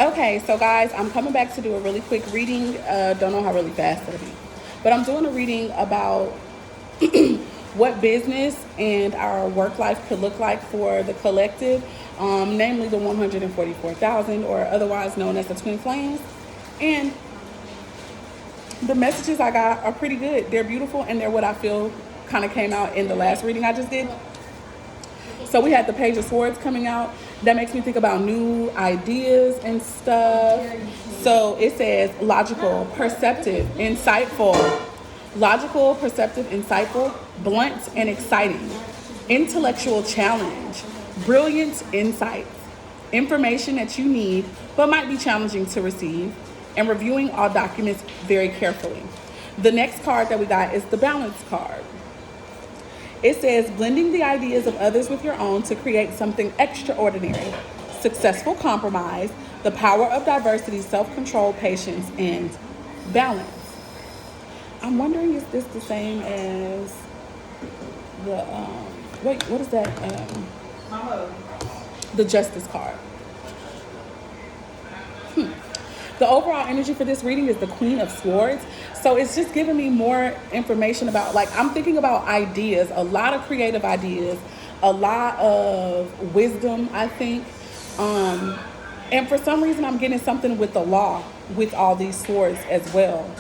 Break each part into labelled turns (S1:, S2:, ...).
S1: Okay, so guys, I'm coming back to do a really quick reading. Don't know how really fast it'll be, but I'm doing a reading about what business and our work life could look like for the collective, namely the 144,000, or otherwise known as the Twin Flames. And the messages I got are pretty good. They're beautiful, and they're what I feel kind of came out in the last reading I just did. So we had the Page of Swords coming out. That makes me think about new ideas and stuff. So it says logical, perceptive, insightful. Logical, perceptive, insightful, blunt and exciting. Intellectual challenge, brilliant insights. Information that you need but might be challenging to receive. And reviewing all documents very carefully. The next card that we got is the Balance card. It says, blending the ideas of others with your own to create something extraordinary. Successful compromise, the power of diversity, self-control, patience, and balance. I'm wondering, is this the same as the, what is that? The Justice card. The overall energy for this reading is the Queen of Swords. So it's just giving me more information about, like, I'm thinking about ideas, a lot of creative ideas, a lot of wisdom, I think. And for some reason, I'm getting something with the law with all these swords as well.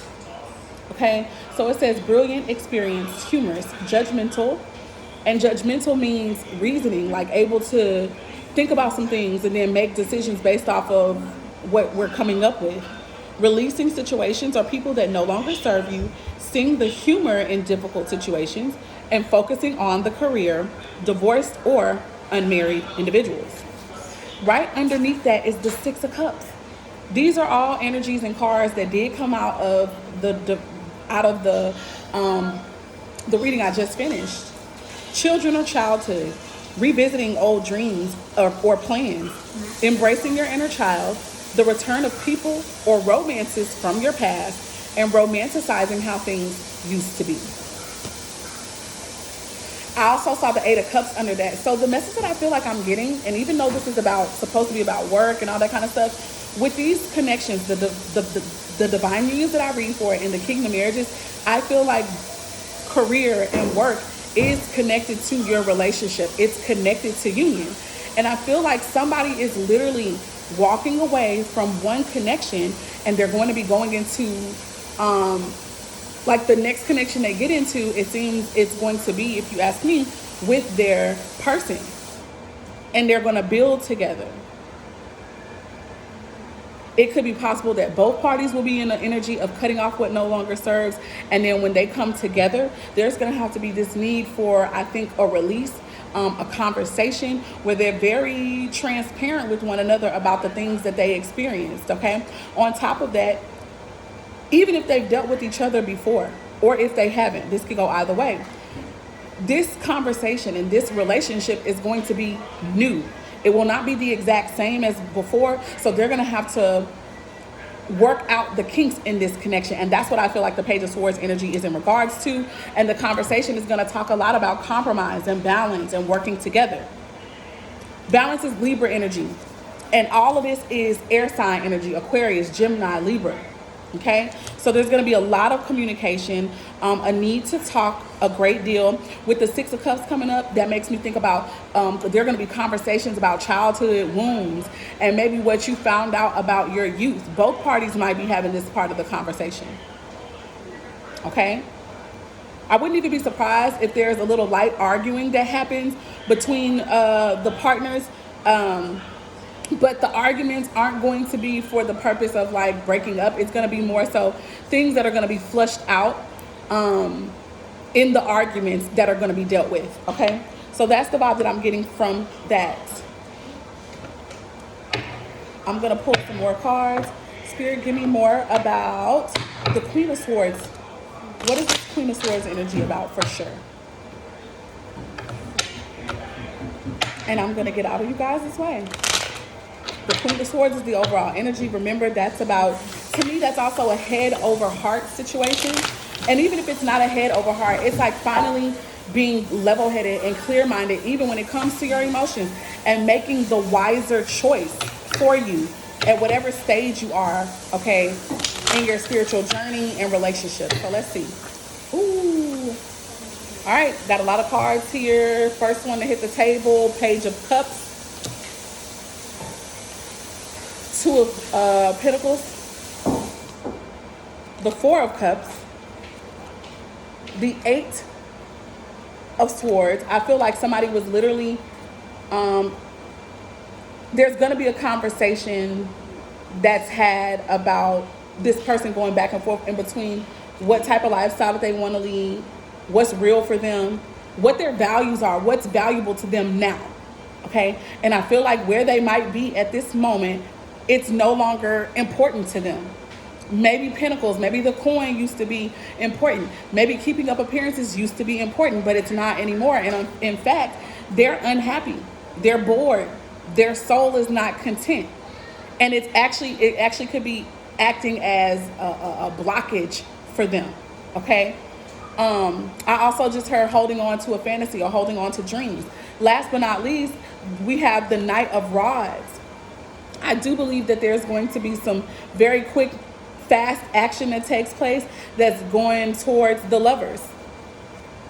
S1: Okay, so it says brilliant, experienced, humorous, judgmental. And judgmental means reasoning, like able to think about some things and then make decisions based off of what we're coming up with. Releasing situations or people that no longer serve you, seeing the humor in difficult situations, and focusing on the career, divorced or unmarried individuals. Right underneath that is the Six of Cups. These are all energies and cards that did come out of the reading I just finished. Children or childhood, revisiting old dreams or plans, embracing your inner child, the return of people or romances from your past, and romanticizing how things used to be. I also saw the Eight of Cups under that. So the message that I feel like I'm getting, and even though this is supposed to be about work and all that kind of stuff, with these connections, the divine unions that I read for in the Kingdom marriages, I feel like career and work is connected to your relationship. It's connected to union. And I feel like somebody is literally walking away from one connection, and they're going to be going into like the next connection they get into, it seems it's going to be, if you ask me, with their person, and they're going to build together. It could be possible that both parties will be in the energy of cutting off what no longer serves, and then when they come together, there's going to have to be this need for, I think, a release, a conversation where they're very transparent with one another about the things that they experienced, okay? On top of that, even if they've dealt with each other before, or if they haven't, this could go either way. This conversation and this relationship is going to be new. It will not be the exact same as before, so they're going to have to work out the kinks in this connection. And that's what I feel like the Page of Swords energy is in regards to. And the conversation is going to talk a lot about compromise and balance and working together. Balance is Libra energy. And all of this is air sign energy, Aquarius, Gemini, Libra. Okay, so there's going to be a lot of communication, a need to talk a great deal. With the Six of Cups coming up, that makes me think about there are going to be conversations about childhood wounds and maybe what you found out about your youth. Both parties might be having this part of the conversation. Okay, I wouldn't even be surprised if there's a little light arguing that happens between the partners. But the arguments aren't going to be for the purpose of like breaking up. It's going to be more so things that are going to be flushed out in the arguments that are going to be dealt with. Okay, so that's the vibe that I'm getting from that. I'm going to pull some more cards. Spirit, give me more about the Queen of Swords. What is this Queen of Swords energy about for sure? And I'm going to get out of you guys' way. The Queen of Swords is the overall energy. Remember, that's about, to me, that's also a head over heart situation. And even if it's not a head over heart, it's like finally being level-headed and clear-minded, even when it comes to your emotions, and making the wiser choice for you at whatever stage you are, okay, in your spiritual journey and relationship. So let's see. Ooh. All right, got a lot of cards here. First one to hit the table, Page of Cups. Two of Pentacles. The Four of Cups. The Eight of Swords. I feel like somebody was literally, there's going to be a conversation that's had about this person going back and forth in between what type of lifestyle that they want to lead, what's real for them, what their values are, what's valuable to them now. Okay. And I feel like where they might be at this moment, it's no longer important to them. Maybe Pentacles, maybe the coin used to be important. Maybe keeping up appearances used to be important, but it's not anymore. And in fact, they're unhappy. They're bored. Their soul is not content. And it actually could be acting as a blockage for them. Okay. I also just heard holding on to a fantasy or holding on to dreams. Last but not least, we have the Knight of Rods. I do believe that there's going to be some very quick, fast action that takes place that's going towards the lovers.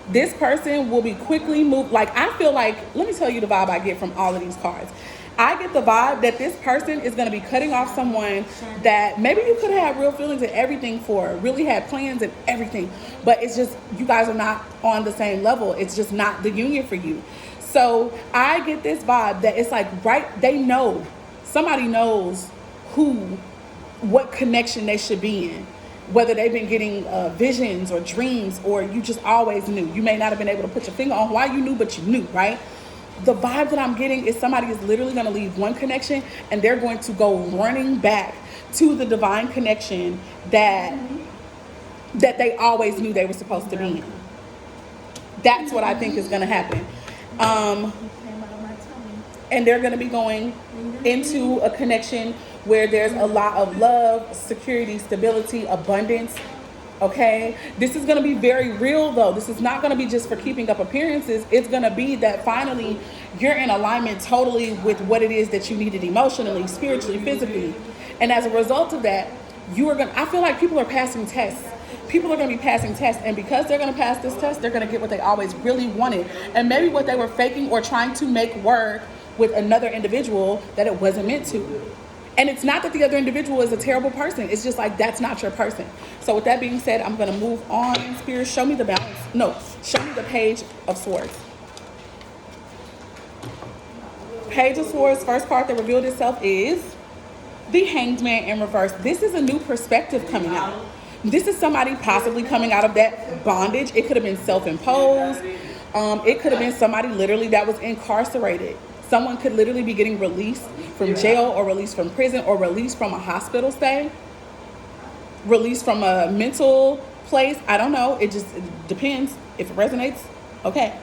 S1: This person will be quickly moved. Like, I feel like, let me tell you the vibe I get from all of these cards. I get the vibe that this person is going to be cutting off someone that maybe you could have had real feelings and everything for, really had plans and everything, but it's just, you guys are not on the same level. It's just not the union for you. So I get this vibe that it's like, right, they know, somebody knows what connection they should be in, whether they've been getting visions or dreams, or you just always knew. You may not have been able to put your finger on why you knew, but you knew, right? The vibe that I'm getting is somebody is literally going to leave one connection and they're going to go running back to the divine connection that they always knew they were supposed to be in. That's what I think is going to happen. And they're going to be going into a connection where there's a lot of love, security, stability, abundance. Okay, this is going to be very real though. This is not going to be just for keeping up appearances. It's going to be that finally you're in alignment totally with what it is that you needed emotionally, spiritually, physically. And as a result of that, I feel like people are passing tests. People are going to be passing tests, and because they're going to pass this test, they're going to get what they always really wanted. And maybe what they were faking or trying to make work with another individual that it wasn't meant to. And it's not that the other individual is a terrible person. It's just like, that's not your person. So with that being said, I'm going to move on. Spirit, show me the balance. No, show me the Page of Swords. Page of Swords, first card that revealed itself is the Hanged Man in reverse. This is a new perspective coming out. This is somebody possibly coming out of that bondage. It could have been self-imposed. It could have been somebody literally that was incarcerated. Someone could literally be getting released from jail or released from prison or released from a hospital stay, released from a mental place. I don't know. It depends. If it resonates, okay.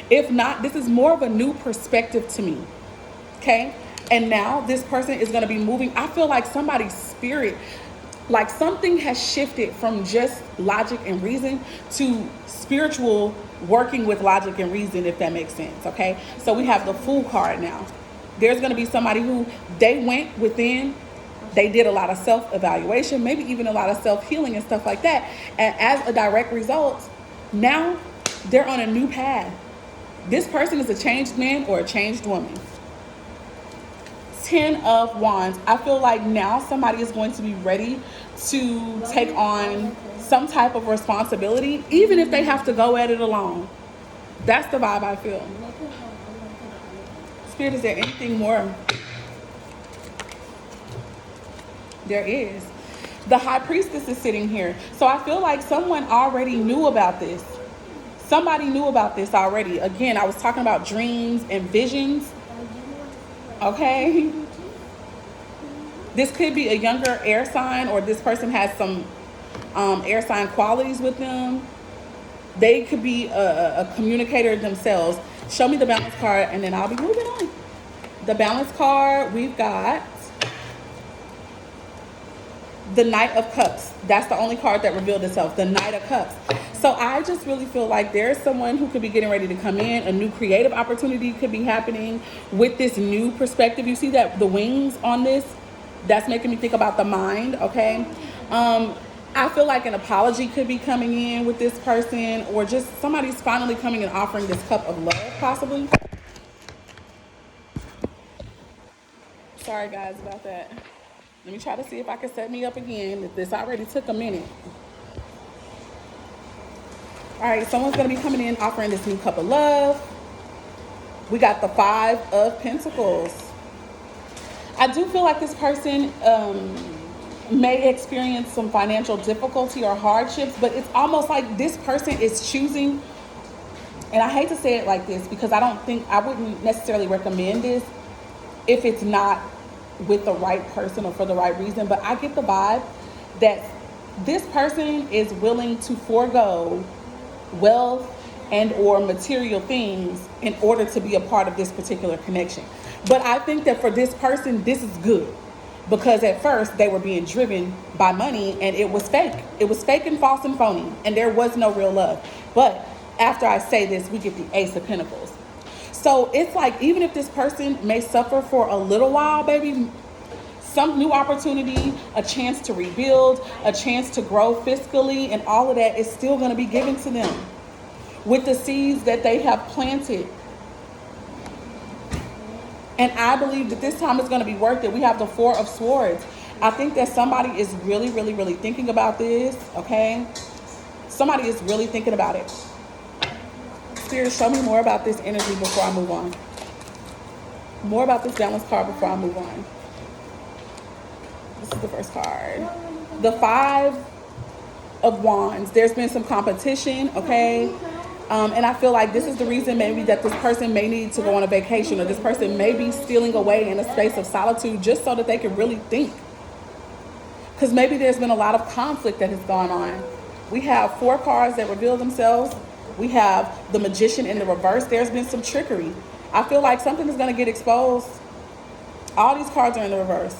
S1: If not, this is more of a new perspective to me, okay? And now this person is going to be moving. I feel like somebody's spirit, like something has shifted from just logic and reason to spiritual working with logic and reason, if that makes sense. Okay, so we have the Fool card now. There's going to be somebody who they went within, they did a lot of self-evaluation, maybe even a lot of self-healing and stuff like that, and as a direct result, now they're on a new path. This person is a changed man or a changed woman. 10 of Wands. I feel like now somebody is going to be ready to take on some type of responsibility, even if they have to go at it alone. That's the vibe I feel. Spirit, is there anything more? There is. The High Priestess is sitting here. So I feel like someone already knew about this. Somebody knew about this already. Again, I was talking about dreams and visions. Okay. This could be a younger air sign, or this person has some air sign qualities with them. They could be a communicator themselves. Show me the Balance card and then I'll be moving on. The Balance card, we've got the Knight of Cups. That's the only card that revealed itself, the Knight of Cups. So I just really feel like there's someone who could be getting ready to come in. A new creative opportunity could be happening with this new perspective. You see that the wings on this? That's making me think about the mind, okay? I feel like an apology could be coming in with this person, or just somebody's finally coming and offering this cup of love, possibly. Sorry, guys, about that. Let me try to see if I can set me up again. This already took a minute. All right, someone's going to be coming in offering this new cup of love. We got the 5 of Pentacles. I do feel like this person may experience some financial difficulty or hardships, but it's almost like this person is choosing, and I hate to say it like this because I wouldn't necessarily recommend this if it's not with the right person or for the right reason, but I get the vibe that this person is willing to forego wealth and or material things in order to be a part of this particular connection. But I think that for this person, this is good, because at first they were being driven by money and it was fake. It was fake and false and phony, and there was no real love. But after I say this, we get the Ace of Pentacles. So it's like, even if this person may suffer for a little while, baby, some new opportunity, a chance to rebuild, a chance to grow fiscally, and all of that is still going to be given to them with the seeds that they have planted. And I believe that this time is going to be worth it. We have the 4 of Swords. I think that somebody is really, really, really thinking about this, okay? Somebody is really thinking about it. Spirit, show me more about this energy before I move on. More about this balance card before I move on. This is the first card. The 5 of Wands. There's been some competition, okay? And I feel like this is the reason maybe that this person may need to go on a vacation, or this person may be stealing away in a space of solitude just so that they can really think. Because maybe there's been a lot of conflict that has gone on. We have 4 cards that reveal themselves. We have the Magician in the reverse. There's been some trickery. I feel like something is going to get exposed. All these cards are in the reverse.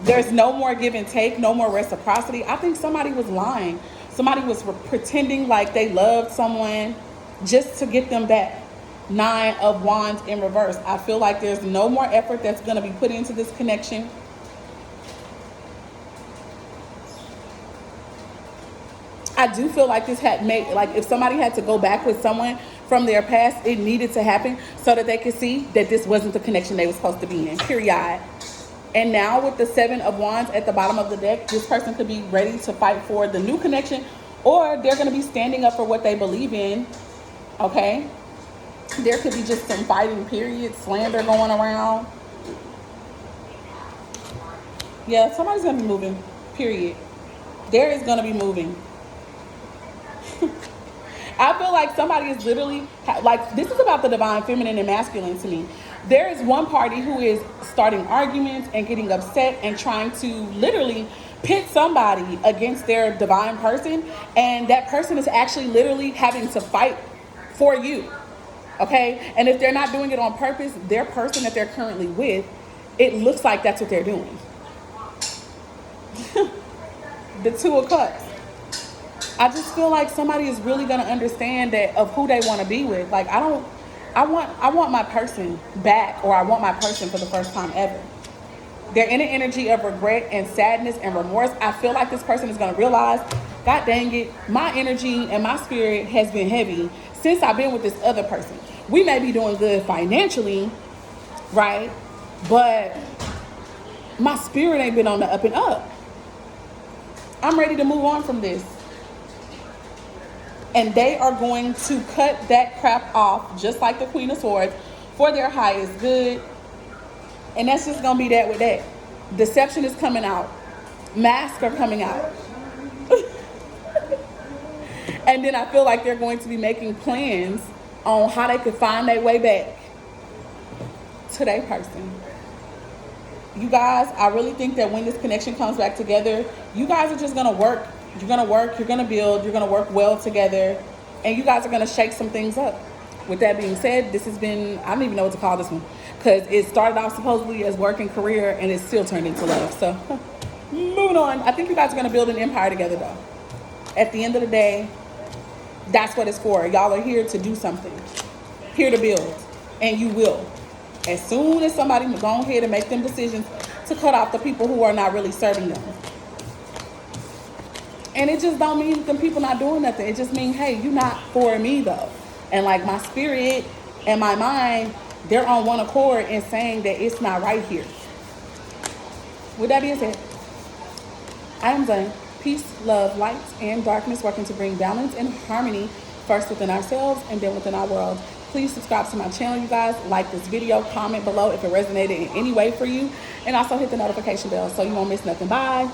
S1: There's no more give and take, no more reciprocity. I think somebody was lying. Somebody was pretending like they loved someone just to get them back. 9 of Wands in reverse. I feel like there's no more effort that's going to be put into this connection. I do feel like this had made, like if somebody had to go back with someone from their past, it needed to happen so that they could see that this wasn't the connection they were supposed to be in, period. And now with the 7 of Wands at the bottom of the deck, this person could be ready to fight for the new connection, or they're going to be standing up for what they believe in, okay? There could be just some fighting, period, slander going around. Yeah, somebody's going to be moving, period. There is going to be moving. I feel like somebody is literally, like, this is about the divine feminine and masculine to me. There is one party who is starting arguments and getting upset and trying to literally pit somebody against their divine person. And that person is actually literally having to fight for you. Okay? And if they're not doing it on purpose, their person that they're currently with, it looks like that's what they're doing. The 2 of Cups. I just feel like somebody is really going to understand that of who they want to be with. Like, I want my person back, or I want my person for the first time ever. They're in an energy of regret and sadness and remorse. I feel like this person is going to realize, God dang it, my energy and my spirit has been heavy since I've been with this other person. We may be doing good financially, right? But my spirit ain't been on the up and up. I'm ready to move on from this. And they are going to cut that crap off, just like the Queen of Swords, for their highest good. And that's just going to be that with that. Deception is coming out. Masks are coming out. And then I feel like they're going to be making plans on how they could find their way back to their person. You guys, I really think that when this connection comes back together, you guys are just going to work. You're going to work, you're going to build, you're going to work well together, and you guys are going to shake some things up. With that being said, this has been, I don't even know what to call this one, because it started off supposedly as work and career, and it's still turned into love. So, moving on. I think you guys are going to build an empire together, though. At the end of the day, that's what it's for. Y'all are here to do something, here to build, and you will. As soon as somebody go ahead and make them decisions to cut off the people who are not really serving them. And it just don't mean them people not doing nothing. It just means, hey, you're not for me though. And like my spirit and my mind, they're on one accord in saying that it's not right here. With that being said, I am done. Peace, love, light, and darkness working to bring balance and harmony first within ourselves and then within our world. Please subscribe to my channel, you guys. Like this video, comment below if it resonated in any way for you, and also hit the notification bell so you won't miss nothing. Bye.